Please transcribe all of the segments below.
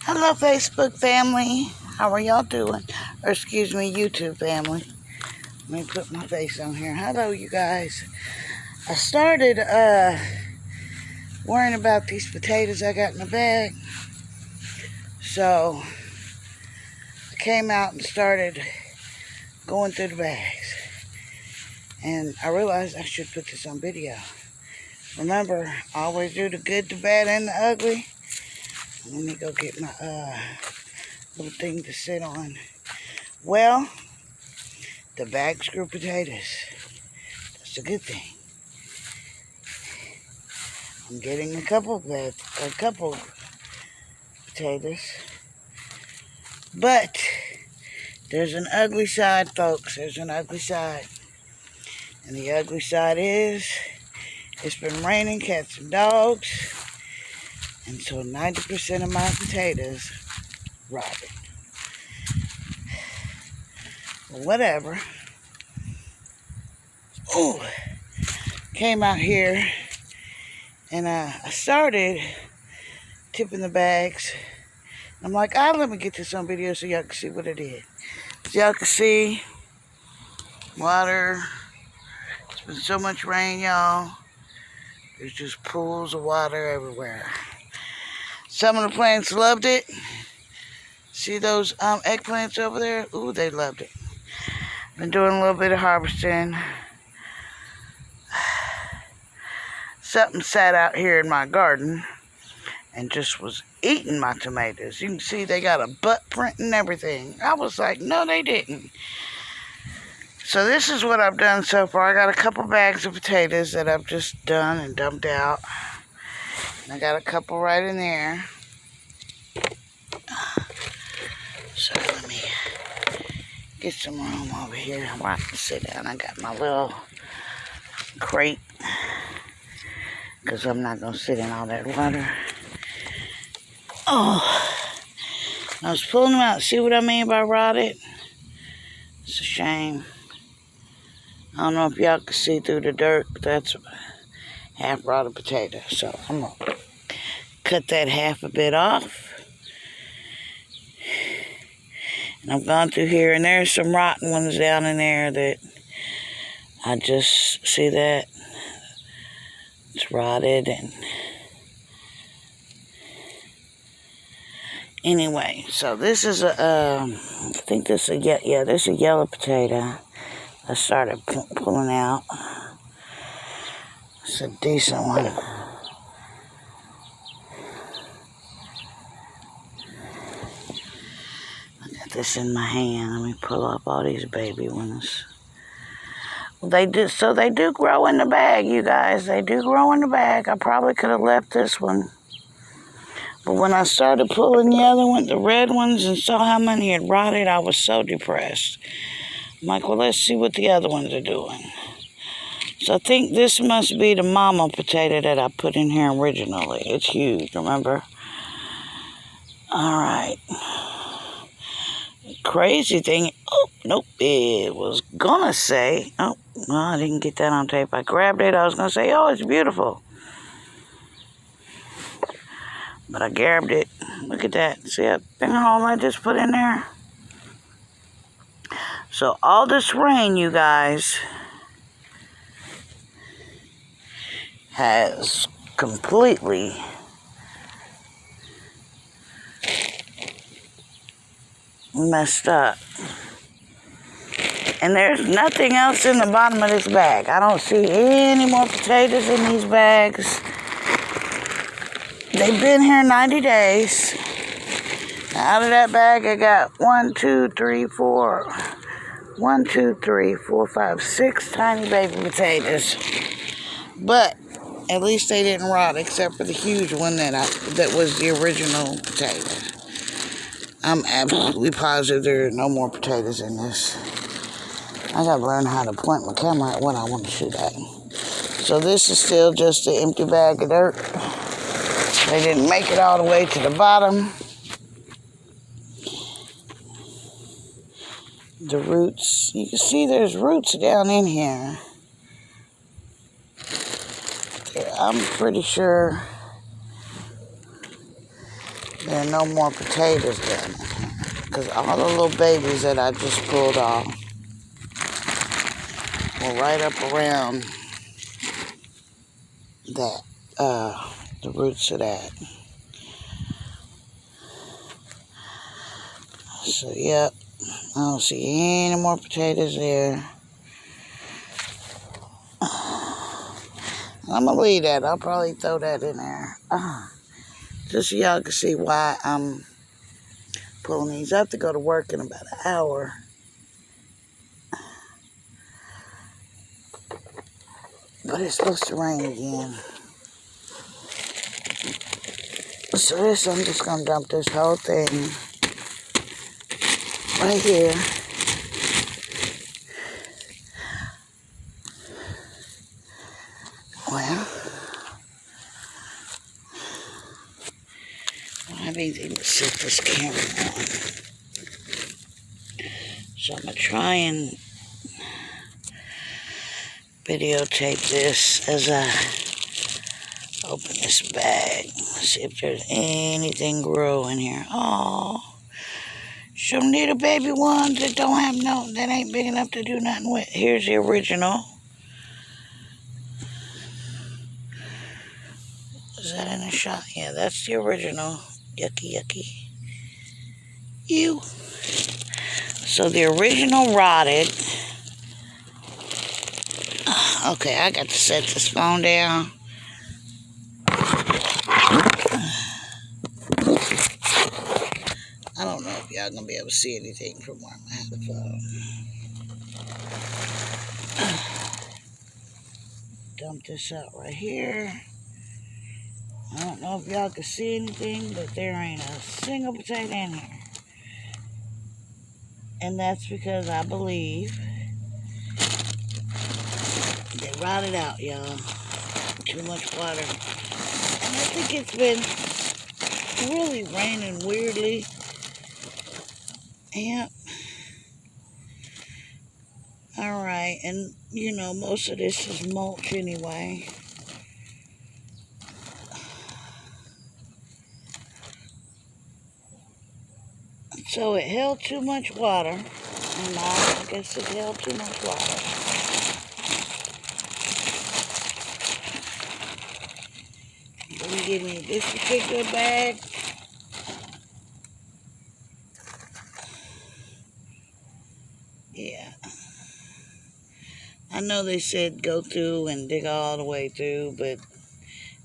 Hello, Facebook family. How are y'all doing? Or excuse me, YouTube family. Let me put my face on here. Hello, you guys. I started worrying about these potatoes I got in the bag. So I came out and started going through the bags. And I realized I should put this on video. Remember, I always do the good, the bad, and the ugly. Let me go get my little thing to sit on. Well, the bags grew potatoes. That's a good thing. I'm getting a couple potatoes. But there's an ugly side, folks. There's an ugly side. And the ugly side is it's been raining cats and dogs. And so 90% of my potatoes rotted. Well, whatever. Ooh. Came out here and I started tipping the bags. I'm like, let me get this on video so y'all can see what I did. As y'all can see, water. It's been so much rain, y'all. There's just pools of water everywhere. Some of the plants loved it. See those eggplants over there? Ooh, they loved it. Been doing a little bit of harvesting. Something sat out here in my garden and just was eating my tomatoes. You can see they got a butt print and everything. I was like, no, they didn't. So this is what I've done so far. I got a couple bags of potatoes that I've just done and dumped out. And I got a couple right in there. So let me get some room over here where I can sit down. I got my little crate because I'm not going to sit in all that water. Oh, I was pulling them out. See what I mean by rotted? It's a shame. I don't know if y'all can see through the dirt, but that's a half rotted potato. So I'm going to cut that half a bit off. And I've gone through here, and there's some rotten ones down in there that I just see that it's rotted. And anyway, so this is I think this is this is a yellow potato. I started pulling out. It's a decent one. I got this in my hand. Let me pull up all these baby ones. Well, they do grow in the bag, you guys. They do grow in the bag. I probably could have left this one. But when I started pulling the other one, the red ones, and saw how many had rotted, I was so depressed. I'm like, well, let's see what the other ones are doing. So I think this must be the mama potato that I put in here originally. It's huge, remember? All right. Crazy thing. Oh, nope. It was gonna say. Oh, no, I didn't get that on tape. I grabbed it. I was gonna say, oh, it's beautiful. But I grabbed it. Look at that. See that thing hole I just put in there? So all this rain, you guys, has completely messed up. And there's nothing else in the bottom of this bag. I don't see any more potatoes in these bags. They've been here 90 days. Out of that bag, I got 6 tiny baby potatoes. But at least they didn't rot, except for the huge one that was the original potato. I'm absolutely positive there are no more potatoes in this. I gotta learn how to point my camera at what I want to shoot at. So this is still just an empty bag of dirt. They didn't make it all the way to the bottom. The roots, you can see there's roots down in here. I'm pretty sure There are no more potatoes down there. Because all the little babies that I just pulled off were right up around that, the roots of that. So, yep, I don't see any more potatoes there. I'm going to leave that. I'll probably throw that in there. Just so y'all can see why I'm pulling these. I have to go to work in about an hour. But it's supposed to rain again. So this, I'm just going to dump this whole thing right here. Well, I don't have anything to set this camera on. So I'm going to try and videotape this as I open this bag. See if there's anything growing here. Oh, some little baby ones that don't have no, that ain't big enough to do nothing with. Here's the original. Is that in a shot? Yeah, that's the original. Yucky, yucky. Ew. So the original rotted. Okay, I got to set this phone down. I don't know if y'all gonna be able to see anything from where I'm at the phone. Dump this out right here. I don't know if y'all can see anything, but there ain't a single potato in here. And that's because I believe they rotted out, y'all. Too much water. And I think it's been really raining weirdly. Yep. Alright, and you know, most of this is mulch anyway. So it held too much water, and I guess it held too much water. Let me give me this particular bag. Yeah. I know they said go through and dig all the way through, but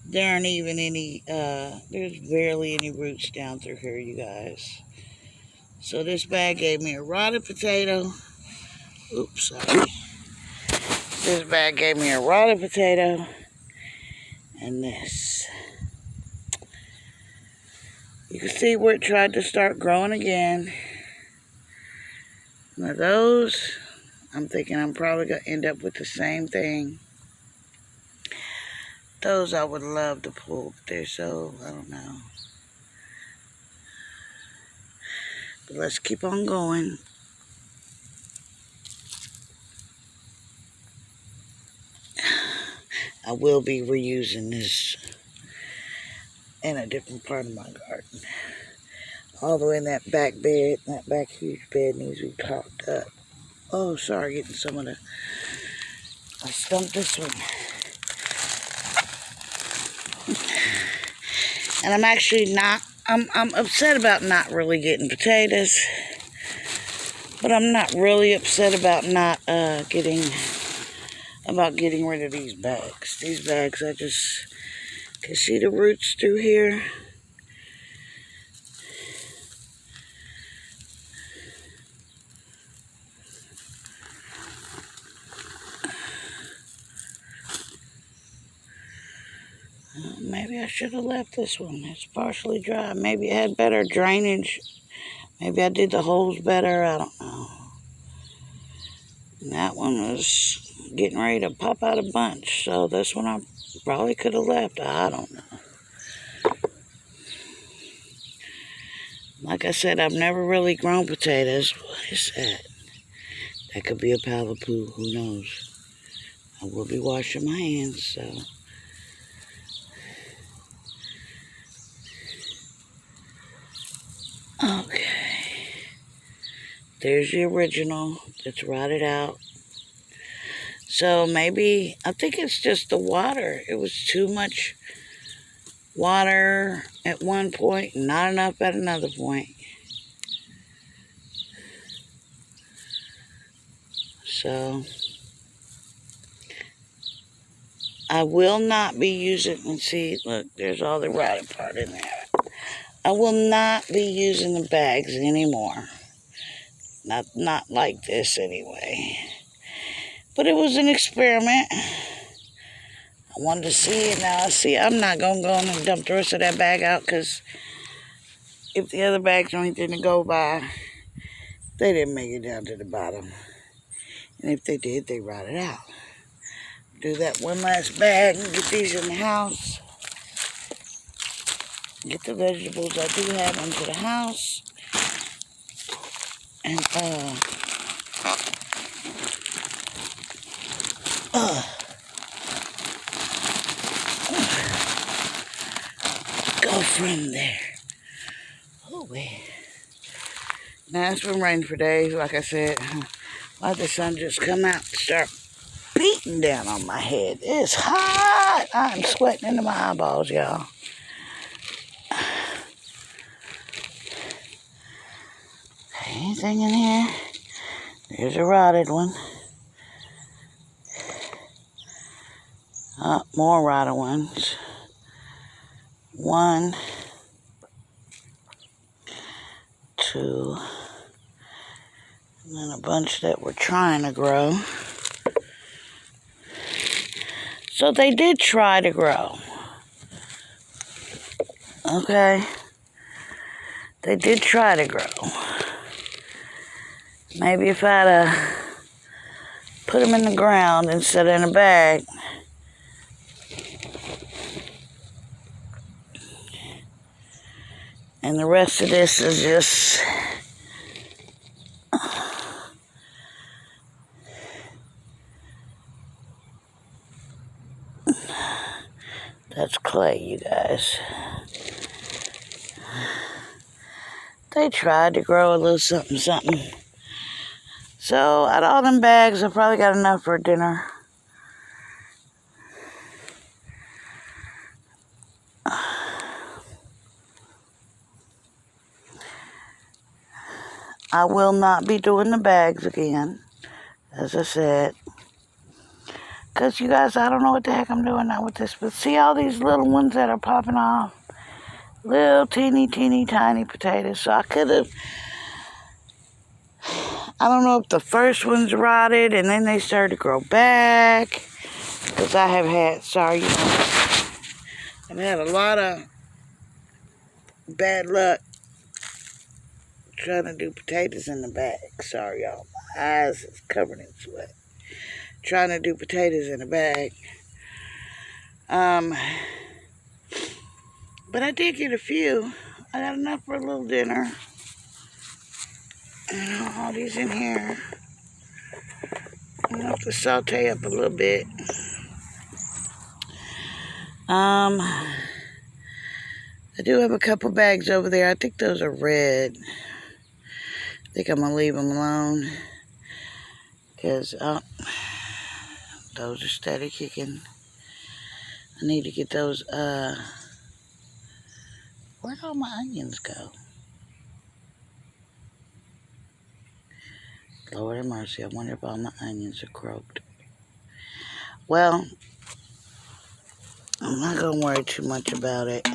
there aren't even any, there's barely any roots down through here, you guys. So this bag gave me a rotted potato. Oops, sorry. This bag gave me a rotted potato. And this. You can see where it tried to start growing again. Now those, I'm thinking I'm probably going to end up with the same thing. Those I would love to pull, but they're so, I don't know. But let's keep on going. I will be reusing this in a different part of my garden. All the way in that back bed, that back huge bed needs to be topped up. Oh, sorry, getting some of the, I stumped this one. And I'm actually not, I'm upset about not really getting potatoes. But I'm not really upset about not getting rid of these bags. These bags, I just can see the roots through here. Maybe I should have left this one. It's partially dry. Maybe it had better drainage. Maybe I did the holes better. I don't know. And that one was getting ready to pop out a bunch. So this one I probably could have left. I don't know. Like I said, I've never really grown potatoes. What is that? That could be a pile of poo. Who knows? I will be washing my hands, so. There's the original that's rotted out. So maybe, I think it's just the water. It was too much water at one point, not enough at another point. So I will not be using, and see, look, there's all the rotted part in there. I will not be using the bags anymore. Not like this anyway. But it was an experiment. I wanted to see it. Now, see, I'm not going to go in and dump the rest of that bag out, because if the other bags or anything to go by, they didn't make it down to the bottom. And if they did, they rotted out. Do that one last bag and get these in the house. Get the vegetables I do have into the house. And, go from there. Oh, wait. Now, it's been raining for days, like I said. Let the sun just come out and start beating down on my head. It's hot. I'm sweating into my eyeballs, y'all. Anything in here? There's a rotted one. More rotted ones. 1, 2, and then a bunch that we're trying to grow. So they did try to grow. Okay. They did try to grow. Maybe if I'd put them in the ground instead of in a bag. And the rest of this is just that's clay, you guys. They tried to grow a little something, something. So out of all them bags, I probably got enough for dinner. I will not be doing the bags again, as I said. Because, you guys, I don't know what the heck I'm doing now with this. But see all these little ones that are popping off? Little teeny tiny potatoes. So I could have, I don't know if the first ones rotted and then they started to grow back. Because I have had, sorry, I've had a lot of bad luck trying to do potatoes in the bag. Sorry, y'all. My eyes is covered in sweat. Trying to do potatoes in a bag. But I did get a few. I got enough for a little dinner. And all these in here. I'm gonna have to saute up a little bit. I do have a couple bags over there. I think those are red. I think I'm gonna leave them alone. Because those are steady kicking. I need to get those, where'd all my onions go? Lord have mercy, I wonder if all my onions are croaked. Well, I'm not gonna worry too much about it.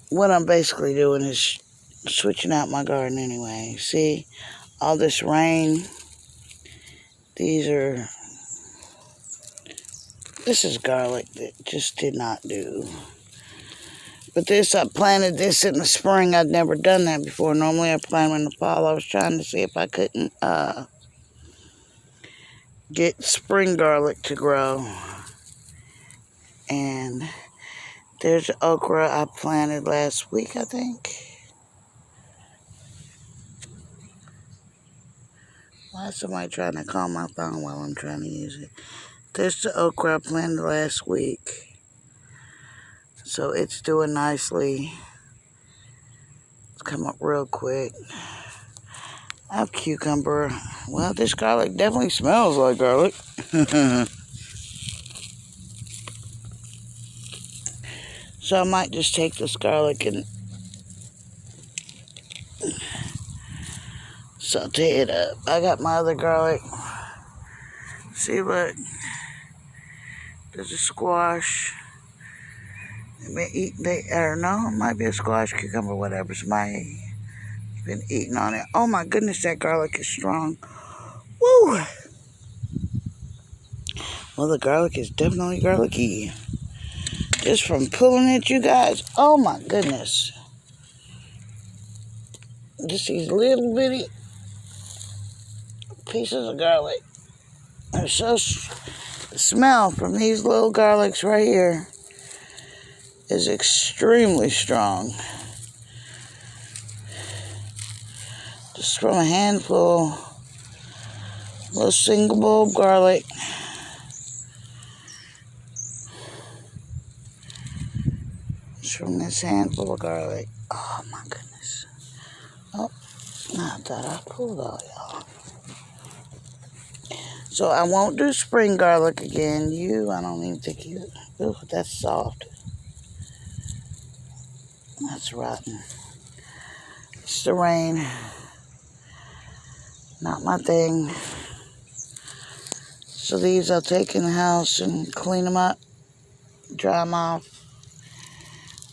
What I'm basically doing is switching out my garden anyway. See, all this rain, this is garlic that just did not do. But this, I planted this in the spring. I'd never done that before. Normally I plant them in the fall. I was trying to see if I couldn't get spring garlic to grow. And there's okra I planted last week, I think. Why is somebody trying to call my phone while I'm trying to use it? There's the okra I planted last week. So it's doing nicely. come up real quick. I have cucumber. Well, this garlic definitely smells like garlic. So I might just take this garlic and saute it up. I got my other garlic. See, look. There's a squash. Or no, it might be a squash, cucumber, whatever. Somebody been eating on it. Oh my goodness, that garlic is strong. Woo! Well, the garlic is definitely garlicky. Just from pulling it, you guys. Oh my goodness. Just these little bitty pieces of garlic. They're so, the smell from these little garlics right here is extremely strong. Just from a handful, a little single bulb garlic. Just from this handful of garlic. Oh my goodness. Oh, I thought I pulled all y'all. So I won't do spring garlic again. I don't even think you, ooh, that's soft. That's rotten. It's the rain. Not my thing. So these I'll take in the house and clean them up, dry them off.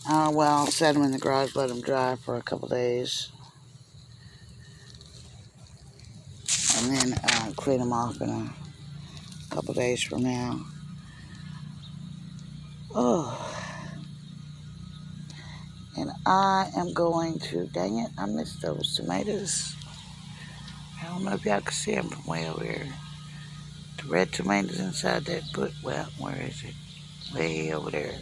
Well, I'll set them in the garage, let them dry for a couple days. And then clean them off in a couple days from now. Oh. And I am going to, dang it, I missed those tomatoes. I don't know if y'all can see them from way over here. The red tomatoes inside that bush. Well, where is it? Way over there.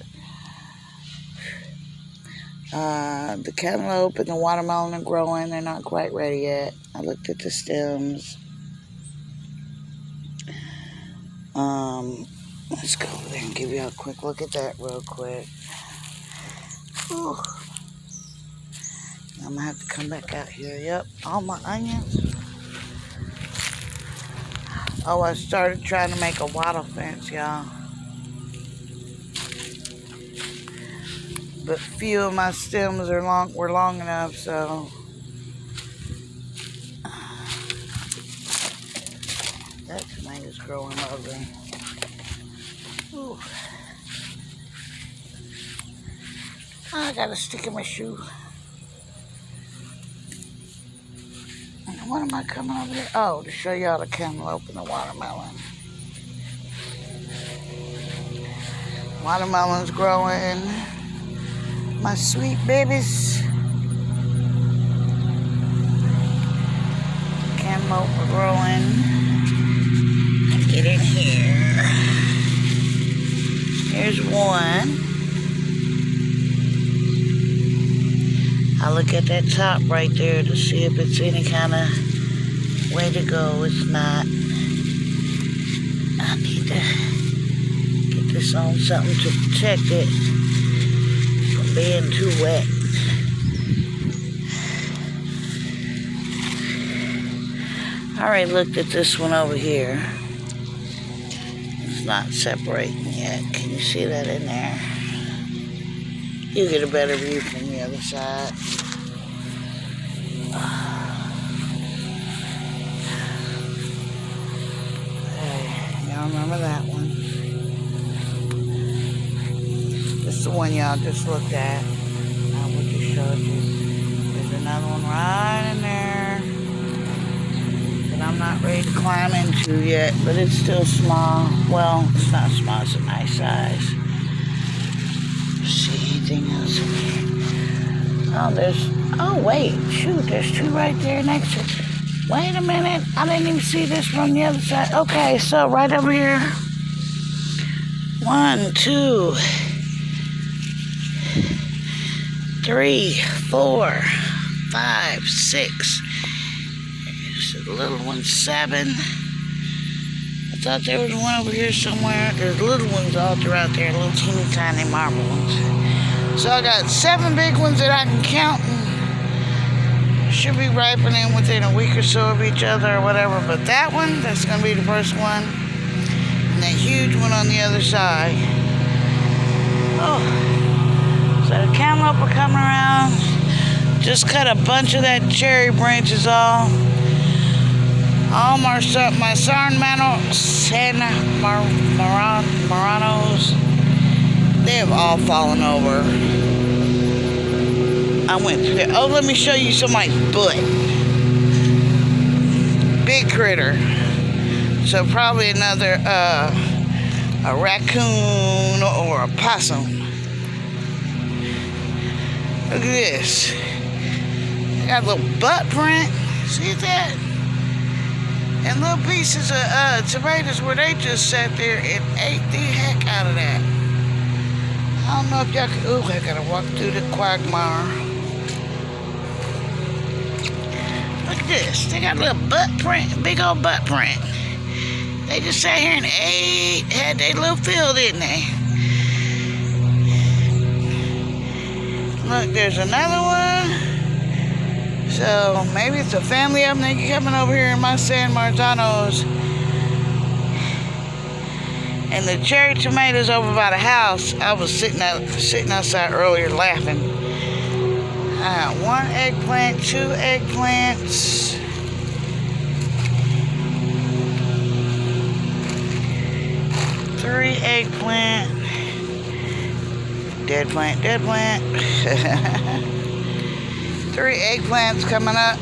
The cantaloupe and the watermelon are growing. They're not quite ready yet. I looked at the stems. Let's go over there and give you a quick look at that real quick. Whew. I'm gonna have to come back out here. Yep, all my onions. Oh, I started trying to make a wattle fence, y'all. But few of my stems were long enough, so that tomato's growing lovely. Ooh. I got a stick in my shoe. And what am I coming over here? Oh, to show y'all the cantaloupe and the watermelon. Watermelon's growing. My sweet babies. Cantaloupe are growing. Get in here. Here's one. I look at that top right there to see if it's any kind of way to go. It's not. I need to get this on something to protect it from being too wet. I already looked at this one over here. It's not separating yet. Can you see that in there? You get a better view from the other side. Y'all remember that one? This is the one y'all just looked at. I would just showed you. There's another one right in there that I'm not ready to climb into yet, but it's still small. Well, it's not small, it's a nice size. See anything else in here? Oh wait, shoot, there's two right there next to it. Wait a minute, I didn't even see this from the other side. Okay, so right over here. 1, 2, 3, 4, 5, 6. There's a little one, 7. I thought there was one over here somewhere. There's little ones all throughout there, little teeny tiny marble ones. So I got 7 big ones that I can count should be ripening within a week or so of each other or whatever. But that one, that's going to be the first one. And that huge one on the other side. Oh, so the cantaloupe are coming around. Just cut a bunch of that cherry branches off. All my San Maranos, they have all fallen over. I went through there. Oh, let me show you somebody's butt. Big critter. So probably another a raccoon or a possum. Look at this. They got a little butt print. See that? And little pieces of tomatoes where they just sat there and ate the heck out of that. I don't know if y'all can. Ooh, I gotta walk through the quagmire. Look at this. They got a little butt print, big old butt print. They just sat here and ate, had their little fill, didn't they? Look, there's another one. So maybe it's a family of them. They coming over here in my San Marzanos. And the cherry tomatoes over by the house, I was sitting outside earlier laughing. I got 1 eggplant, 2 eggplants. Three eggplant. Dead plant. 3 eggplants coming up.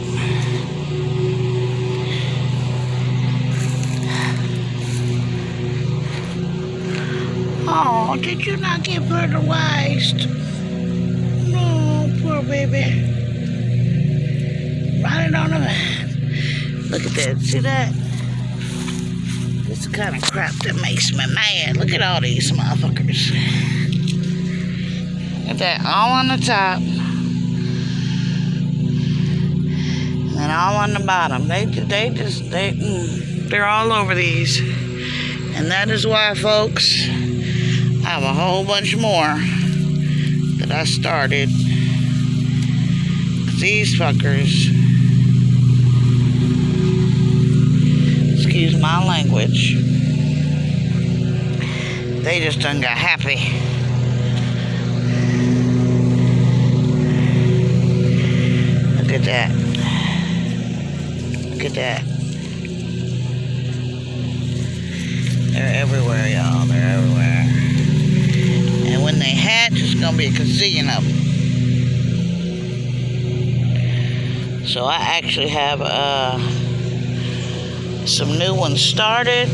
Oh, did you not give her the waist? No, poor baby. Running on the... Look at that. See that? This is the kind of crap that makes me mad. Look at all these motherfuckers. Look at that. All on the top. And all on the bottom. They're all over these. And that is why, folks, I have a whole bunch more that I started. These fuckers, excuse my language, they just done got happy. Look at that. Look at that. They're everywhere, y'all. They're everywhere. And when they hatch, it's going to be a gazillion of them. So I actually have some new ones started.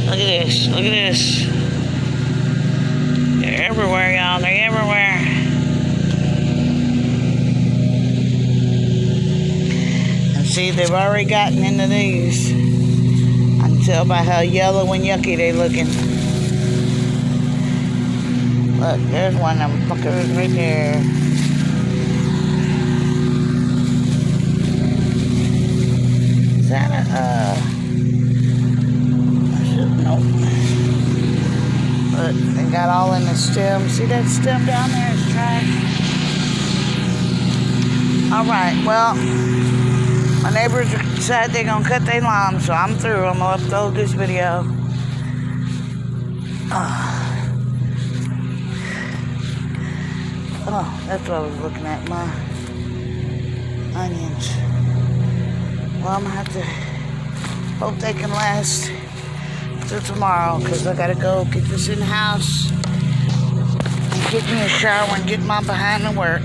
Look at this. Look at this. They're everywhere, y'all. They're everywhere. See, they've already gotten into these. I can tell by how yellow and yucky they're looking. Look, there's one of them fuckers right there. Is that nope. Look, they got all in the stem. See that stem down there? It's dry. Alright, well, my neighbors decided they're going to cut their lawn, so I'm through. I'm going to upload this video. Oh, that's what I was looking at, my onions. Well, I'm going to have to hope they can last till tomorrow, because I got to go get this in the house and get me a shower and get my behind to work.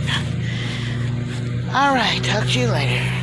All right, talk to you later.